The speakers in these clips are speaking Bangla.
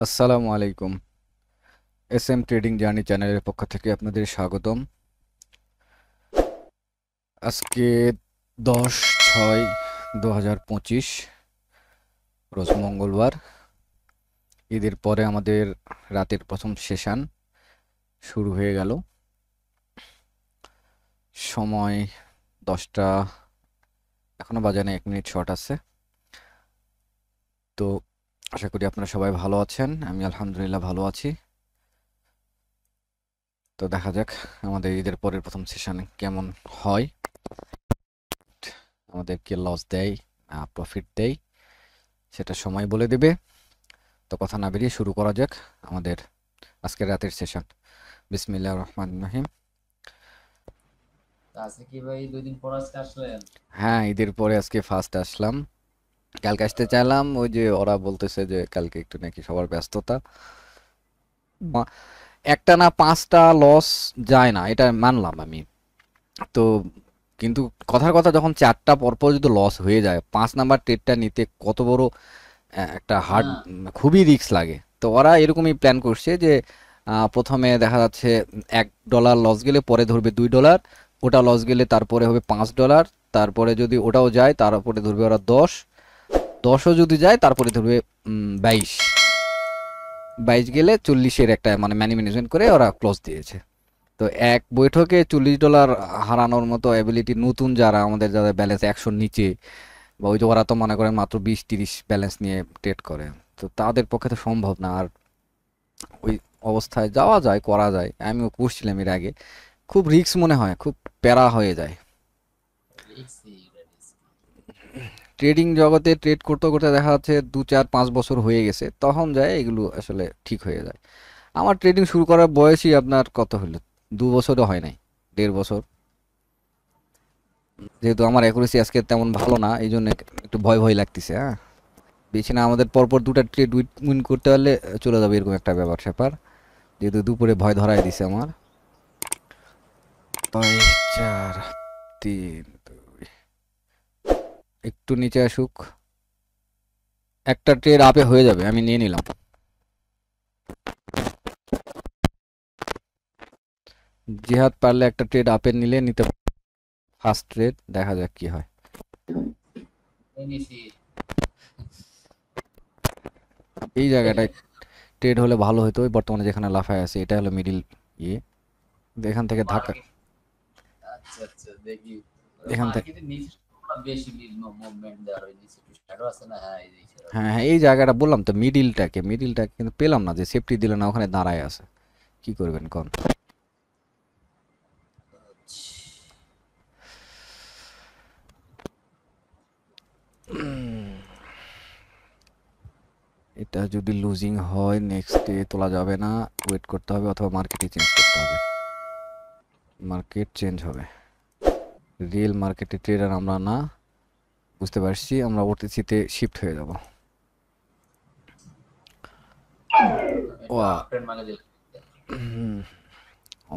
আসসালামু আলাইকুম। এস এম ট্রেডিং জার্নি চ্যানেলের পক্ষ থেকে আপনাদের স্বাগতম। আজকে 10/6/2025 রোজ মঙ্গলবার। ঈদের পরে আমাদের রাতের প্রথম সেশন শুরু হয়ে গেল। সময় 10টা, এখনো বাজে না, 1 মিনিট শর্ট আছে। তো আশা করি আপনারা সবাই ভালো আছেন। আমি আলহামদুলিল্লাহ ভালো আছি। তো দেখা যাক আমাদের ঈদের পরের প্রথম সেশন কেমন হয়, আমাদেরকে লস দেয় না প্রফিট দেয় সেটা সময় বলে দেবে। তো কথা না বেরিয়ে শুরু করা যাক আমাদের আজকের রাতের সেশন। বিসমিল্লাহির রহমানির রহিম। আজকে কি ভাই 2 দিন পর আজকে আসলেন? হ্যাঁ, ঈদের পরে আজকে ফার্স্ট আসলাম। কালকে আসতে চাইলাম, ওই যে ওরা বলতেছে যে কালকে একটু নাকি সবার ব্যস্ততা। মা- একটা না 5টা লস যায় না, এটা মানলাম আমি। তো কিন্তু কথার কথা, যখন 4টা পরপর যদি লস হয়ে যায়, 5 নাম্বার ট্রেডটা নিতে কত বড় একটা হার্ড, হ্যাঁ, খুবই রিস্ক লাগে। তো ওরা এরকমই প্ল্যান করছে যে প্রথমে দেখা যাচ্ছে $1 লস গেলে পরে ধরবে $2, ওটা লস গেলে তারপরে হবে $5, তারপরে যদি ওটাও যায় তারপরে ধরবে ওরা 10ও যদি যায় তারপরে ধরবে 22, 22 গেলে 40-এর একটা মানে মানি ম্যানেজমেন্ট করে ওরা ক্লোজ দিয়েছে। তো এক বৈঠকে $40 হারানোর মতো অ্যাবিলিটি নতুন যারা, আমাদের যাদের ব্যালেন্স 100-র নিচে, বা ওই যে ওরা তো মনে করেন মাত্র 20-30 ব্যালেন্স নিয়ে ট্রেড করে, তো তাদের পক্ষে তো সম্ভব না। আর ওই অবস্থায় যাওয়া যায়, করা যায়, আমিও করছিলাম এর আগে। খুব রিস্ক মনে হয়, খুব প্যারা হয়ে যায়। রিক্সি রিক্সি। ট্রেডিং জগতে ট্রেড করতে করতে দেখা যাচ্ছে 2-4-5 বছর হয়ে গেছে, তখন যায় এগুলো আসলে ঠিক হয়ে যায়। আমার ট্রেডিং শুরু করার বয়সই আপনার কত হলো, 2 বছরও হয় নাই, 1.5 বছর। যেহেতু আমার অ্যাকুরেসি আজকে তেমন ভালো না, এই জন্য একটু ভয় ভয় লাগতেছে। হ্যাঁ, বেশি না, আমাদের পরপর 2টা ট্রেড উইন করতে পারলে চলে যাবে, এরকম একটা ব্যাপার স্যাপার। যেহেতু দুপুরে ভয় ধরাই দিছে আমার। 5-4-3, একটু নিচে আসুক, একটা ট্রেড আপে হয়ে যাবে, আমি নিয়ে নিলাম। জিহাদ পারলে একটা ট্রেড আপে নিলে নিতে, ফার্স্ট ট্রেড দেখা যাক কি হয়। এনেছি। এই জায়গাটায় ট্রেড হলে ভালো হতো, ওই বর্তমানে যেখানে লাফায় আছে এটা হলো মিডিল ইয়ে। এখান থেকে ধাক্কা, মার্কেট। আচ্ছা আচ্ছা, দেখি। এখান থেকে, মার্কেটের নিচে বেশি মুভমেন্ট দেওয়ার ওই নিচে একটু শ্যাডো আছে না? হ্যাঁ, এই যে শ্যাডো। হ্যাঁ হ্যাঁ, এই জায়গাটা বললাম তো, মিডিলটাকে কিন্তু পেলাম না, যে সেফটি দিলে না, ওখানে দাঁড়ায় আছে। কি করবেন কোন? এটা যদি লুজিং হয় নেক্সট ডে তোলা যাবে না, ওয়েট করতে হবে, অথবা মার্কেটে চেঞ্জ করতে হবে। মার্কেট চেঞ্জ হবে, রিয়েল মার্কেটে ট্রেডার আমরা না, বুঝতে পারছি। আমরা ওটিসিতে শিফট হয়ে যাব। একটু ওয়া, আপ ট্রেন্ড মানে দিল।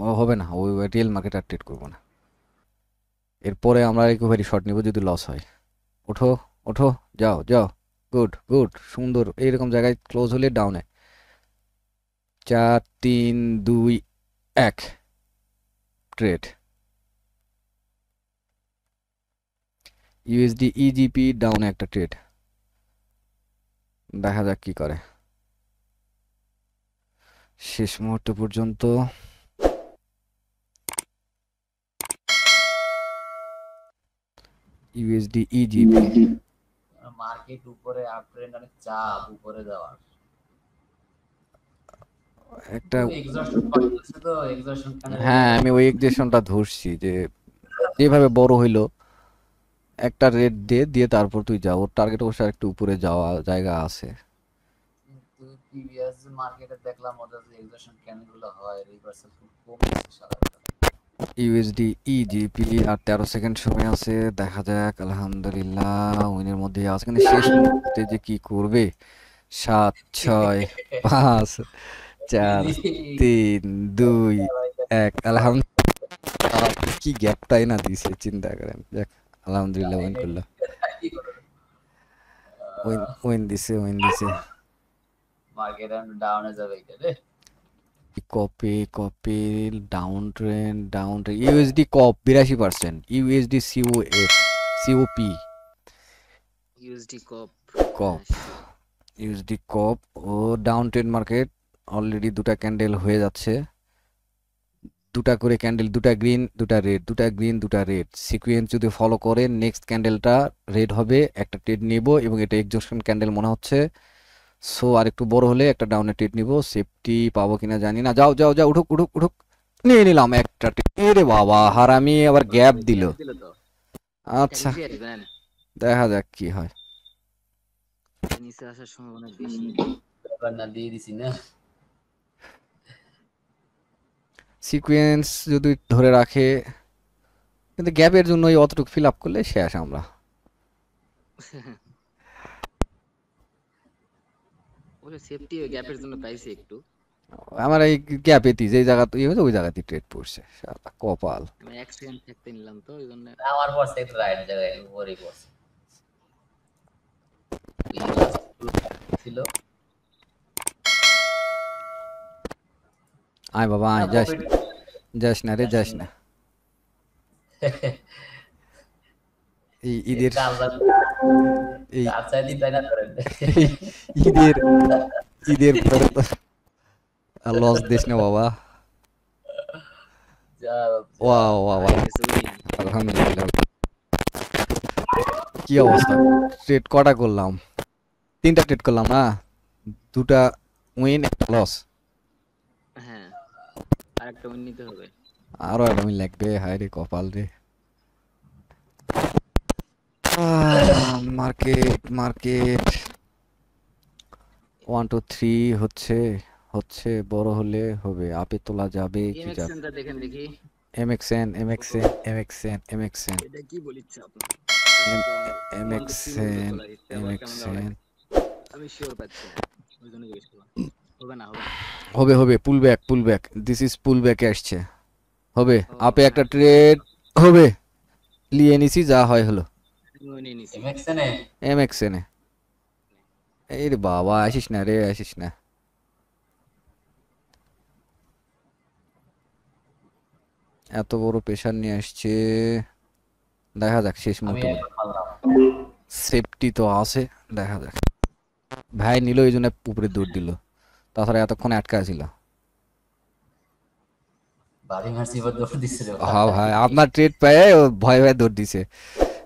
ও হবে না, ওই রিয়েল মার্কেট আর ট্রেড করবো না। এরপরে আমরা রিকভারি শট নিব যদি লস হয়। ওঠো, ওঠো, যাও যাও, গুড গুড, সুন্দর। এইরকম জায়গায় ক্লোজ হলে ডাউনে 4-3-2-1 ট্রেড। ইউএসডি ইজিপি ডাউনে একটা ট্রেড, দেখা যাক কি করে শেষ মুহূর্ত পর্যন্ত। ইউএসডি ইজিপি মার্কেট উপরে আপ ট্রেন্ড অনেক চাপ উপরে যাওয়ার। কিন্তু একটা। এক্সস্ট করতেছে তো এক্সস্ট কেন হ্যাঁ, লেভেল। আমি ওই এক্সেশনটা ধরছি যে যেভাবে বড় হইলো, একটা রেট দিয়ে দিয়ে তারপর তুই যা, ওর টার্গেট অবশ্য একটু উপরে যাওয়া জায়গা আছে। কিন্তু প্রিভিয়াস মার্কেটে দেখলাম ওদের যে এক্সস্ট ক্যান্ডেল গুলো হয় রিভার্সাল খুব কমছে সাধারণত। ইউএসডি ইজিপি আর 13 সেকেন্ড সময় আছে, দেখা যাক। আলহামদুলিল্লাহ উইনের মধ্যে আছে, কিন্তু শেষ মুহূর্তে যে কি করবে। 7-6-5-4-3-2-1, আলহামদুলিল্লাহ। কি গ্যাপটাই না দিছে, চিন্তা করেন। যাক, আলহামদুলিল্লাহ উইন করলো। উইন উইন দিছে, উইন দিছে। মার্কেট ডাউনে যাবে এটা রে। কপি ডাউন ট্রেন ইউএসডি কপ 82%, ইউএসডি সিওপি ইউএসডি কপ। কপ, হ্যাঁ শিওর। ইউএসডি কপ ও ডাউন ট্রেন মার্কেট অলরেডি দুটা ক্যান্ডেল হয়ে যাচ্ছে, দুটা করে ক্যান্ডেল, দুটা গ্রিন দুটা রেড, দুটা গ্রিন দুটা রেড সিকোয়েন্স যদি ফলো করে নেক্সট ক্যান্ডেলটা রেড হবে, একটা ট্রেড নিব এবং এটা এক্সজস্টন ক্যান্ডেল মনে হচ্ছে। সো আর একটু বড় হলে একটা ডাউনের ট্রেড নিব, সেফটি পাবো কিনা জানি না। যাও যাও যাও, উঠুক উঠুক উঠুক, নিয়ে নিলাম একটা trade। এরে বাবা, হারামি আবার গ্যাপ দিল। গ্যাপ দিল তো। আচ্ছা এটা দিবেন। দেখা যাক কি হয়। নিচে আসার সম্ভাবনা বেশি। ব্যাপার না, দিয়ে দিছি না। সিকোয়েন্স যদি ধরে রাখে, কিন্তু গ্যাপের জন্য অতটুকু ফিল আপ করলে শেষ আমরা। ওই সেফটি গ্যাপের জন্য পাইছি একটু। আমার এই গ্যাপে যে জায়গা ইয়ে হয়েছে ওই জায়গাতেই ট্রেড পড়ছে, শালা কপাল। আমি 1 সেকেন্ড থাকতে নিলাম তো ওই জন্য। আমার পড়ছে একটু রাইট জায়গায়, উপরেই পড়ছে। ছিল আয় বাবা আয়, না, যাস profit যাস না রে, যাস না। এই ঈদের এই চার চার দিন তাই না ধরেন। এই ঈদের ঈদের পরে তো লস দিস না বাবা। যা ওয়াও ওয়াও হয়ে গেছে উইন। আলহামদুলিল্লাহ। কি অবস্থা, ট্রেড কটা করলাম? 3টা ট্রেড করলাম না, 2টা উইন, একটা লস। হ্যাঁ আরেকটা উইন নিতে হবে। আরো একটা উইন লাগবে, হায় রে কপাল রে। মার্কেট মার্কেট 1 2 3 হচ্ছে হচ্ছে, বড় হলে হবে, আপে তোলা যাবে কি যাবে। এমএক্সএনটা দেখেন দেখি। এমএক্সএন এটা কি বলিচ্ছে আপনি? এমএক্সএন আমি শিওর পাচ্ছি না, ওই জন্য জিজ্ঞেস করলাম। হবে না হবে না। হবে পুল ব্যাক, দিস ইজ পুল ব্যাকে আসছে, হবে ও, আপে একটা হ্যাঁ, ট্রেড হবে, নিয়ে নিছি, যা হয় হলো। আমি নিয়ে নিছি। এমএক্সএনে এমএক্সএন এই রে বাবা, আসিস না রে, আসিস না। এত বড় প্রেশার নিয়ে আসছে, দেখা যাক শেষ আমি মুহূর্তে। একবার মারলাম। সেফটি তো আছে, দেখা যাক। ভাই নিল এই জন্য উপরে দৌড় দিল, তাছাড়া এতক্ষণ আটকা ছিল। বাড়ি মারছি, এবার দৌড় দিচ্ছে রে হ্যাঁ ভাই। ভাই, আপনার ট্রেড পেয়ে ও ভয়ে ভয়ে দৌড় দিছে,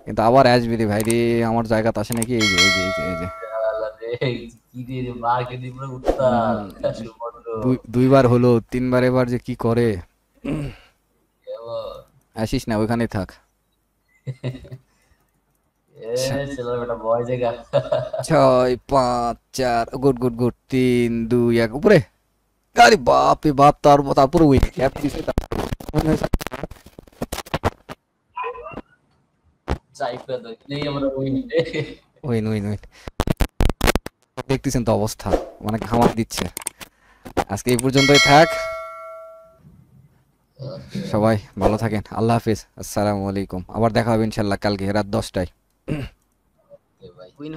কিন্তু আবার আসবি রে ভাই রে, আমার জায়গাতে আসে নাকি। এই যে আল্লাহ রে, কি রে মার্কেটে পুরো উত্তাল সুভদ্র। দুইবার হলো, তিনবার, এবার যে কি করে। এবার আসিস না, ওইখানেই থাক। ছেলের বেটা ভয় জায়গা। 6 5 4, গুড গুড গুড, 3 2 1 উপরে। আরে বাপ রে বাপ, তারপর উইন গ্যাপ দিছে, চাইপা দইলেই আমরা উইন। Win win win. দেখতেছেন তো অবস্থা, মানে ঘামাক দিচ্ছে। আজকে এই পর্যন্তই থাক, সবাই ভালো থাকেন, আল্লাহ হাফিজ, আসসালামু আলাইকুম। আবার দেখা হবে ইনশাল্লাহ কালকে রাত 10টায়। ভাই উইন